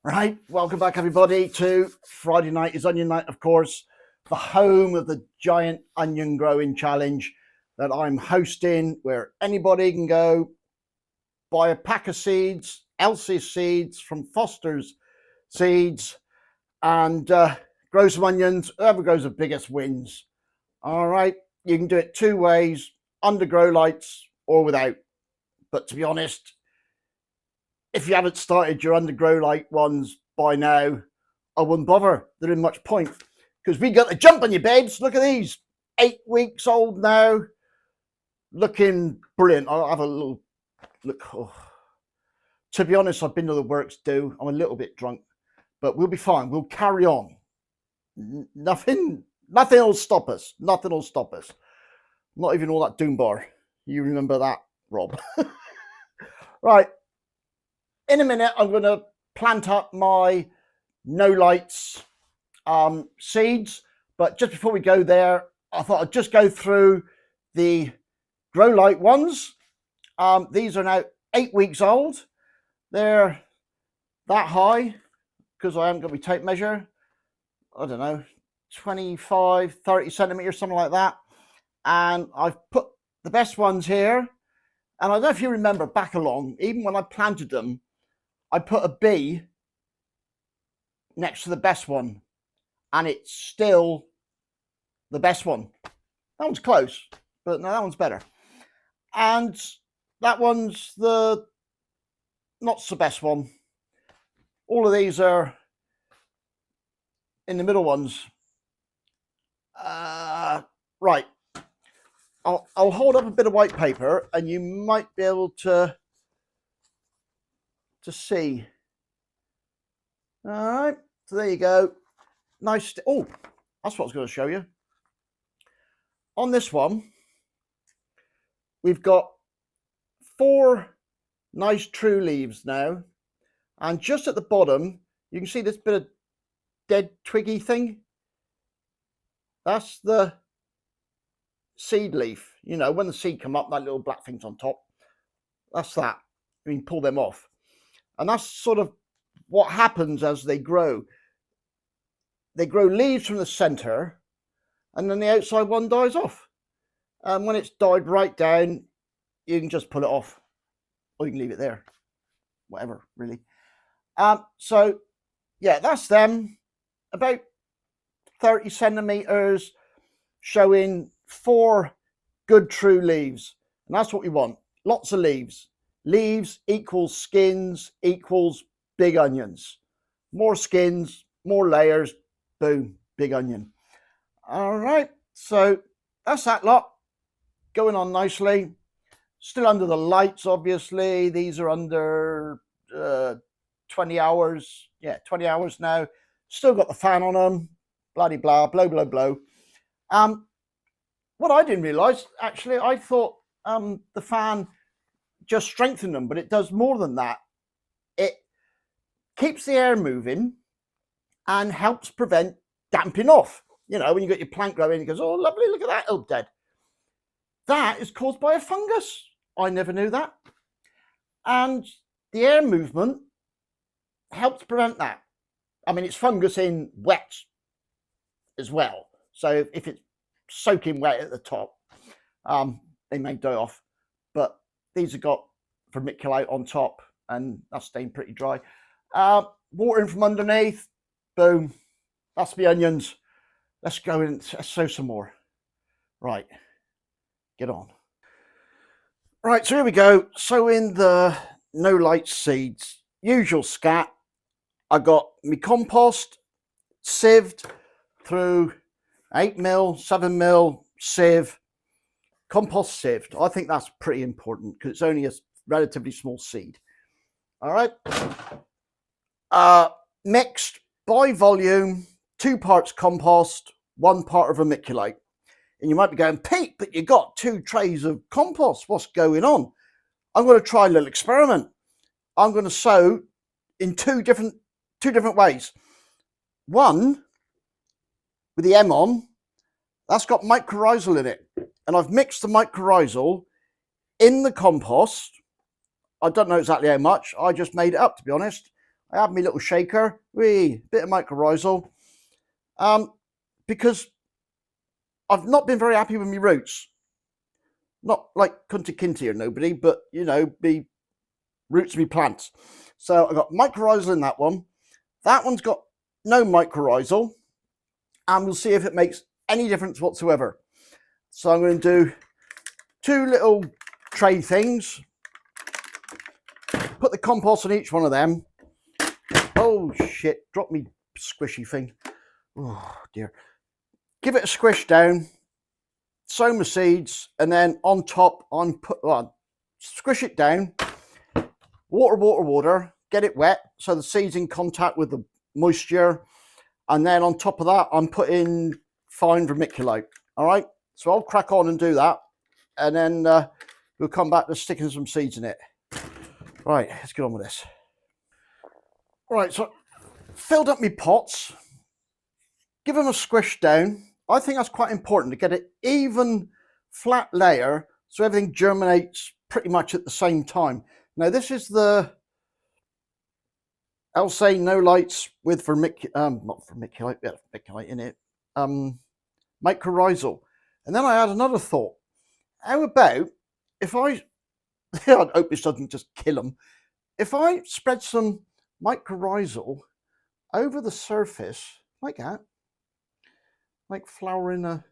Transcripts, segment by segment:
Right, welcome back everybody to Friday night is onion night, of course, the home of the giant onion growing challenge that I'm hosting, where anybody can go buy a pack of seeds, Elsie's seeds from Foster's Seeds, and grow some onions. Whoever grows the biggest wins. All right, you can do it two ways, under grow lights or without. But to be honest, if you haven't started your undergrow light ones by now, I wouldn't bother. There isn't much point because we got the jump on you, babes. Look at these, 8 weeks old now, looking brilliant. I'll have a little look. Oh. To be honest, I've been to the works do. I'm a little bit drunk, but we'll be fine. We'll carry on. Nothing will stop us. Nothing will stop us. Not even all that doom bar. You remember that, Rob? Right. In a minute, I'm going to plant up my no lights seeds. But just before we go there, I thought I'd just go through the grow light ones. These are now 8 weeks old. They're that high because I haven't got my tape measure. I don't know, 25, 30 centimeters, something like that. And I've put the best ones here. And I don't know if you remember back along, even when I planted them, I put a B next to the best one, and it's still the best one. That one's close, but no, that one's better. And that one's the not so best one. All of these are in the middle ones. Right. I'll hold up a bit of white paper, and you might be able to see. All right, so there you go. Nice. Oh, that's what I was going to show you. On this one, we've got 4 nice true leaves now, and just at the bottom, you can see this bit of dead twiggy thing. That's the seed leaf. You know, when the seed come up, that little black thing's on top. That's that. You can pull them off. And that's sort of what happens as they grow. They grow leaves from the center, and then the outside one dies off. And when it's died right down, you can just pull it off, or you can leave it there. Whatever, really. So, yeah, that's them. About 30 centimeters, showing 4 good true leaves. And that's what we want. Lots of leaves. Leaves equals skins equals big onions. More skins, more layers, boom, big onion. All right, so that's that lot going on nicely. Still under the lights, obviously. These are under 20 hours. Yeah, 20 hours now. Still got the fan on them. Bloody blah, blow, blow, blow. What I didn't realize, actually, I thought the fan just strengthen them, but it does more than that. It keeps the air moving and helps prevent damping off. You know, when you got your plant growing, it goes, oh, lovely, look at that, oh, dead. That is caused by a fungus. I never knew that. And the air movement helps prevent that. I mean, it's fungus in wet as well. So if it's soaking wet at the top, they may die off. But these have got vermiculite on top, and that's staying pretty dry. Watering from underneath, boom. That's the onions. Let's go and sow some more. Right, get on. Right, so here we go. Sowing the no light seeds. Usual scat. I got my compost sieved through 8mm, 7mm sieve. Compost sieved. I think that's pretty important because it's only a relatively small seed. All right. Mixed by volume, 2 parts compost, 1 part of vermiculite. And you might be going, Pete, but you got 2 trays of compost. What's going on? I'm going to try a little experiment. I'm going to sow in two different ways. One with the M on, that's got mycorrhizal in it. And I've mixed the mycorrhizal in the compost. I don't know exactly how much. I just made it up, to be honest. I have my little shaker, bit of mycorrhizal, because I've not been very happy with my roots. Not like Kunta Kinte or nobody, but you know, be roots of me plants. So I've got mycorrhizal in that one. That one's got no mycorrhizal, and we'll see if it makes any difference whatsoever. So I'm going to do 2 little tray things. Put the compost on each one of them. Oh shit, drop me squishy thing. Oh dear. Give it a squish down, sow my seeds, and then on top squish it down, water, get it wet so the seed's in contact with the moisture, and then on top of that I'm putting fine vermiculite. All right, so I'll crack on and do that, and then we'll come back to sticking some seeds in it. Right, let's get on with this. Right, so filled up my pots, give them a squish down. I think that's quite important to get an even flat layer so everything germinates pretty much at the same time. Now this is the, I'll say no lights with not vermiculite, yeah, vermiculite in it, mycorrhizal. And then I had another thought. How about if I hope this doesn't just kill them, if I spread some mycorrhizal over the surface like that, like flowering a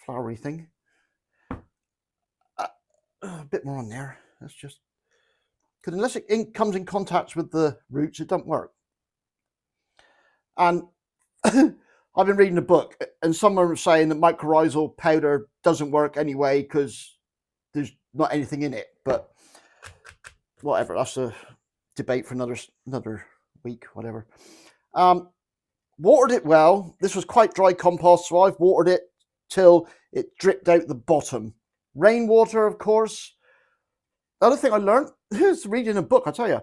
flowery thing. A bit more on there. That's just because unless it comes in contact with the roots, it doesn't work. And I've been reading a book, and someone was saying that mycorrhizal powder doesn't work anyway because there's not anything in it. But whatever, that's a debate for another week, whatever. Watered it well. This was quite dry compost, so I've watered it till it dripped out the bottom. Rainwater, of course. The other thing I learned is reading a book, I tell you.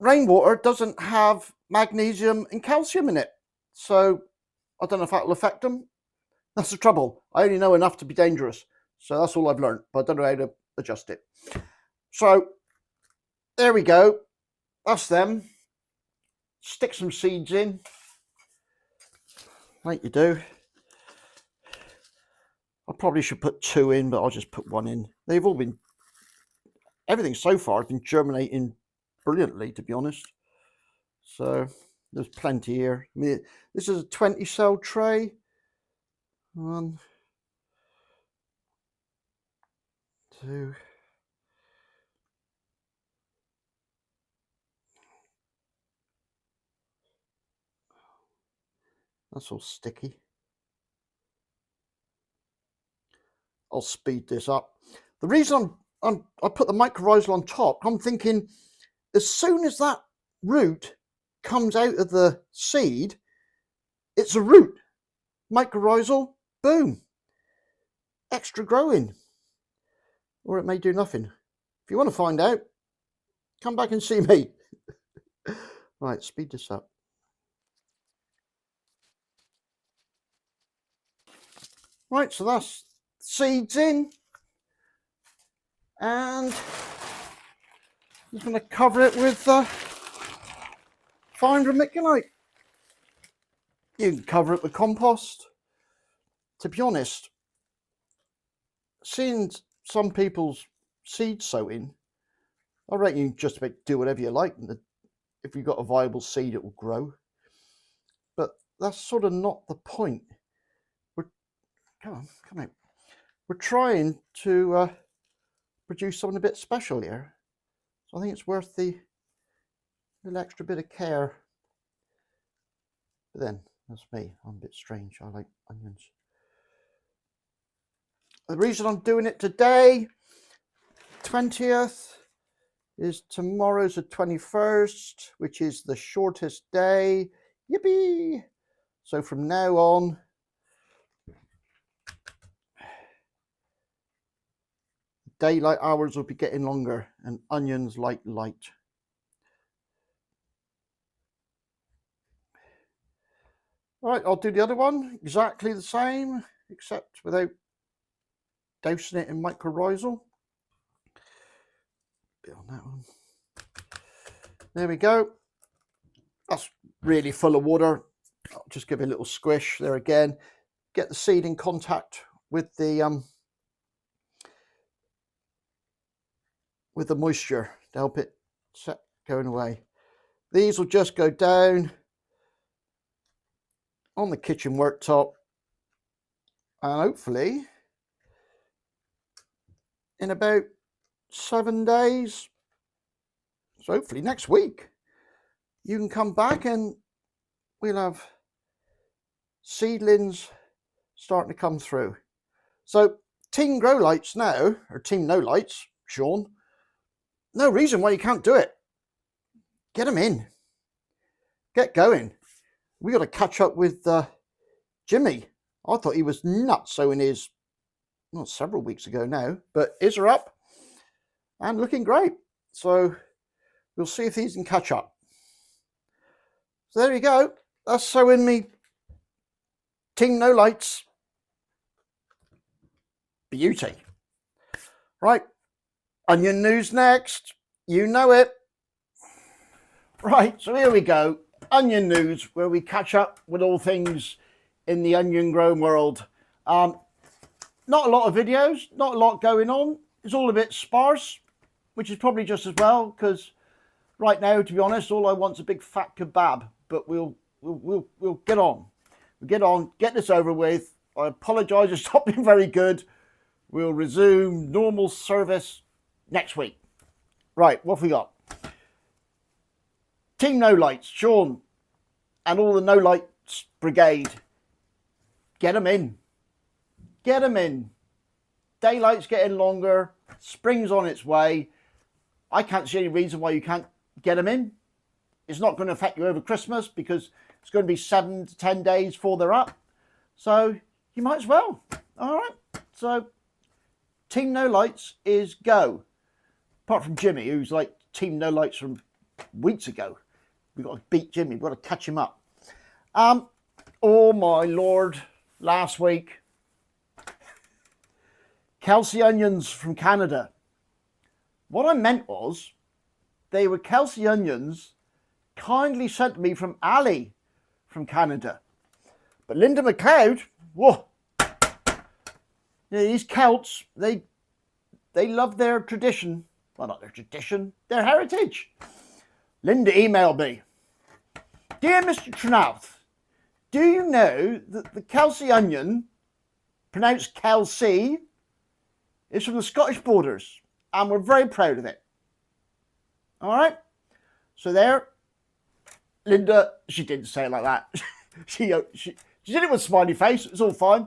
Rainwater doesn't have magnesium and calcium in it. So I don't know if that will affect them. That's the trouble. I only know enough to be dangerous. So that's all I've learned, but I don't know how to adjust it. So there we go. That's them. Stick some seeds in, like you do. I probably should put 2 in, but I'll just put 1 in. They've all been, everything so far has been germinating brilliantly, to be honest. So there's plenty here. I mean, this is a 20 cell tray. 1, 2. That's all sticky. I'll speed this up. The reason I put the mycorrhizal on top, I'm thinking as soon as that root comes out of the seed, it's a root. Mycorrhizal, boom. Extra growing. Or it may do nothing. If you want to find out, come back and see me. Right, speed this up. Right, so that's seeds in, and I'm just going to cover it with fine vermiculite. You can cover it with compost. To be honest, seeing some people's seed sowing, I reckon you can just about do whatever you like. If you've got a viable seed, it will grow. But that's sort of not the point. Come out. We're trying to produce something a bit special here. So I think it's worth the little extra bit of care. But then, that's me. I'm a bit strange. I like onions. The reason I'm doing it today, 20th, is tomorrow's the 21st, which is the shortest day. Yippee! So from now on, daylight hours will be getting longer, and onions like light. All right, I'll do the other one exactly the same, except without dousing it in mycorrhizal. Bit on that one. There we go. That's really full of water. I'll just give it a little squish there again. Get the seed in contact with the moisture to help it set going away. These will just go down on the kitchen worktop, and hopefully in about 7 days, so hopefully next week, you can come back and we'll have seedlings starting to come through. So Team Grow Lights now, or Team No Lights, Sean, no reason why you can't do it. Get them in. Get going. We got to catch up with Jimmy. I thought he was nuts sowing his, well, several weeks ago now, but his are up and looking great. So we'll see if these can catch up. So there you go. That's sowing me Team No Lights beauty. Right, onion news next. You know it. Right, so here we go. Onion news, where we catch up with all things in the onion grown world. Not a lot of videos, not a lot going on. It's all a bit sparse, which is probably just as well, because right now, to be honest, all I want is a big fat kebab. But we'll get on. We'll get on, get this over with. I apologise, it's not been very good. We'll resume normal service next week. Right, what have we got? Team No Lights, Sean, and all the No Lights brigade. Get them in. Get them in. Daylight's getting longer. Spring's on its way. I can't see any reason why you can't get them in. It's not going to affect you over Christmas because it's going to be 7 to 10 days before they're up. So you might as well. All right. So Team No Lights is go. Apart from Jimmy, who's like Team No Lights from weeks ago. We've got to beat Jimmy. We've got to catch him up. Oh my Lord. Last week, Kelsey onions from Canada. What I meant was they were Kelsey onions kindly sent to me from Ali from Canada. But Linda McLeod, whoa. These Celts, they love their tradition. Well, not their tradition, their heritage. Linda emailed me. Dear Mr. Trenouth, do you know that the Kelsey onion, pronounced Kelsey, is from the Scottish borders, and we're very proud of it. All right? So there, Linda, she didn't say it like that. she did it with a smiley face. It's all fine.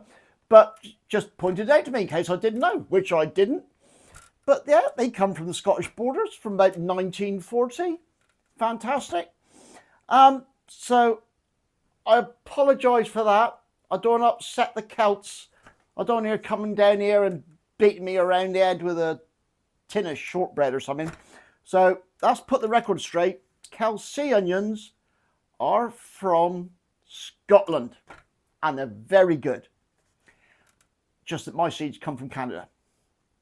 But just pointed it out to me in case I didn't know, which I didn't. But yeah, they come from the Scottish borders from about 1940. Fantastic. So I apologise for that. I don't want to upset the Celts. I don't want you coming down here and beating me around the head with a tin of shortbread or something. So let's put the record straight. Kelsey onions are from Scotland and they're very good. Just that my seeds come from Canada.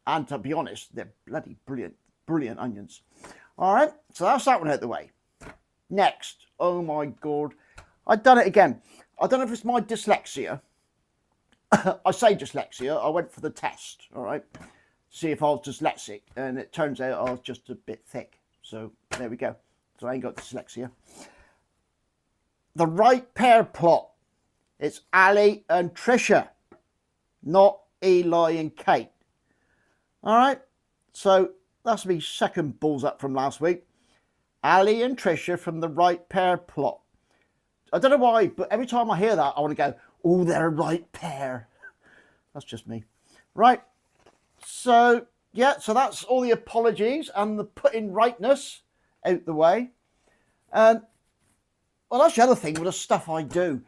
And to be honest, they're bloody brilliant, brilliant onions. All right, so that's that one out the way. Next, oh my God, I've done it again. I don't know if it's my dyslexia. I say dyslexia, I went for the test, all right, to see if I was dyslexic, and it turns out I was just a bit thick. So there we go. So I ain't got dyslexia. The right pair plot. It's Ali and Trisha, not Eli and Kate. All right, so that's me second balls up from last week. Ali and Trisha from the right pair plot. I don't know why, but every time I hear that, I want to go, oh, they're a right pair. That's just me. Right, so yeah, so that's all the apologies and the putting rightness out the way. Well, that's the other thing with the stuff I do.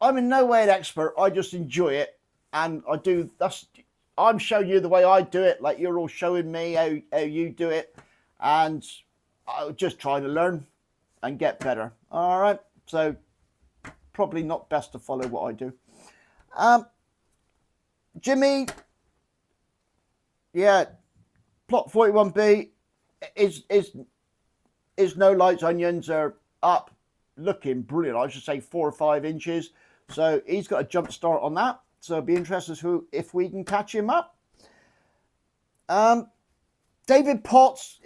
I'm in no way an expert. I just enjoy it, and I do. I'm showing you the way I do it, like you're all showing me how you do it, and I'm just trying to learn and get better. All right, so probably not best to follow what I do. Jimmy, yeah, plot 41B is his no lights onions are up, looking brilliant. I should say 4 or 5 inches. So he's got a jump start on that. So it'll be interesting if we can catch him up. David Potts,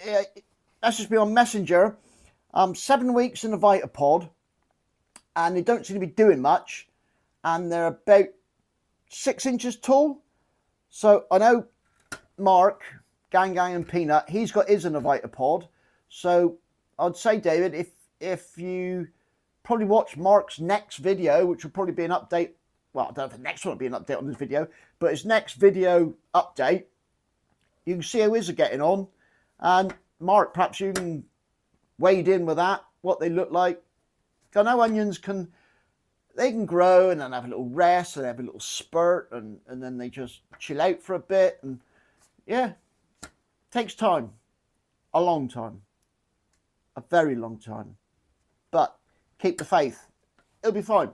that's just been on Messenger. 7 weeks in a Vitapod, and they don't seem to be doing much, and they're about 6 inches tall. So I know Mark, Gang and Peanut, he's got his in a Vitapod. So I'd say, David, if you probably watch Mark's next video, which will probably be an update. Well, I don't know if the next one will be an update on this video, but his next video update, you can see how his are getting on. And Mark, perhaps you can wade in with that, what they look like. I know onions can grow and then have a little rest and have a little spurt and then they just chill out for a bit. And yeah, takes time, a long time, a very long time. But keep the faith, it'll be fine.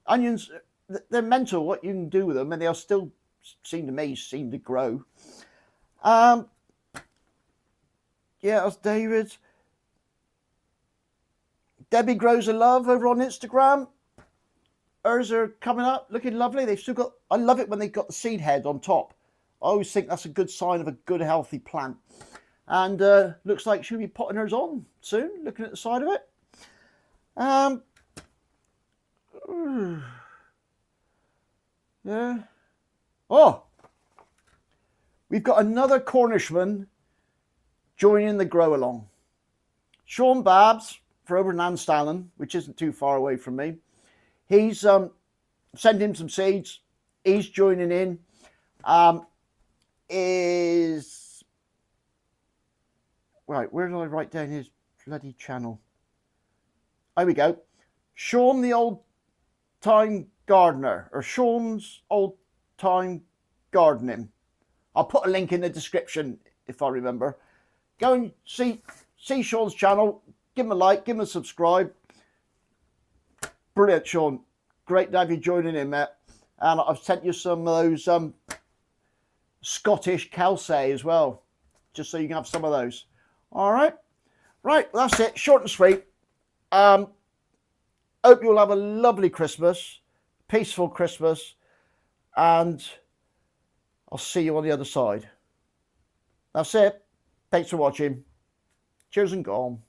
Onions, they're mental what you can do with them, and they'll still seem to grow. Yeah, that's David. Debbie Grows a Love over on Instagram. Hers are coming up, looking lovely. They've still got, I love it when they've got the seed head on top. I always think that's a good sign of a good, healthy plant. And looks like she'll be potting hers on soon, looking at the side of it. Yeah. Oh, we've got another Cornishman joining the grow along. Sean Babs for over in Anstallen, which isn't too far away from me. He's sent him some seeds. He's joining in. Is right, where did I write down his bloody channel? There we go. Sean the Old Time Gardener, or Sean's Old Time Gardening. I'll put a link in the description if I remember. Go and see Sean's channel. Give him a like, give him a subscribe. Brilliant, Sean. Great to have you joining in, mate. And I've sent you some of those Scottish Kelsey as well, just so you can have some of those. All right. Right, well, that's it. Short and sweet. Hope you'll have a lovely Christmas, peaceful Christmas, and I'll see you on the other side. That's it. Thanks for watching. Cheers and gone.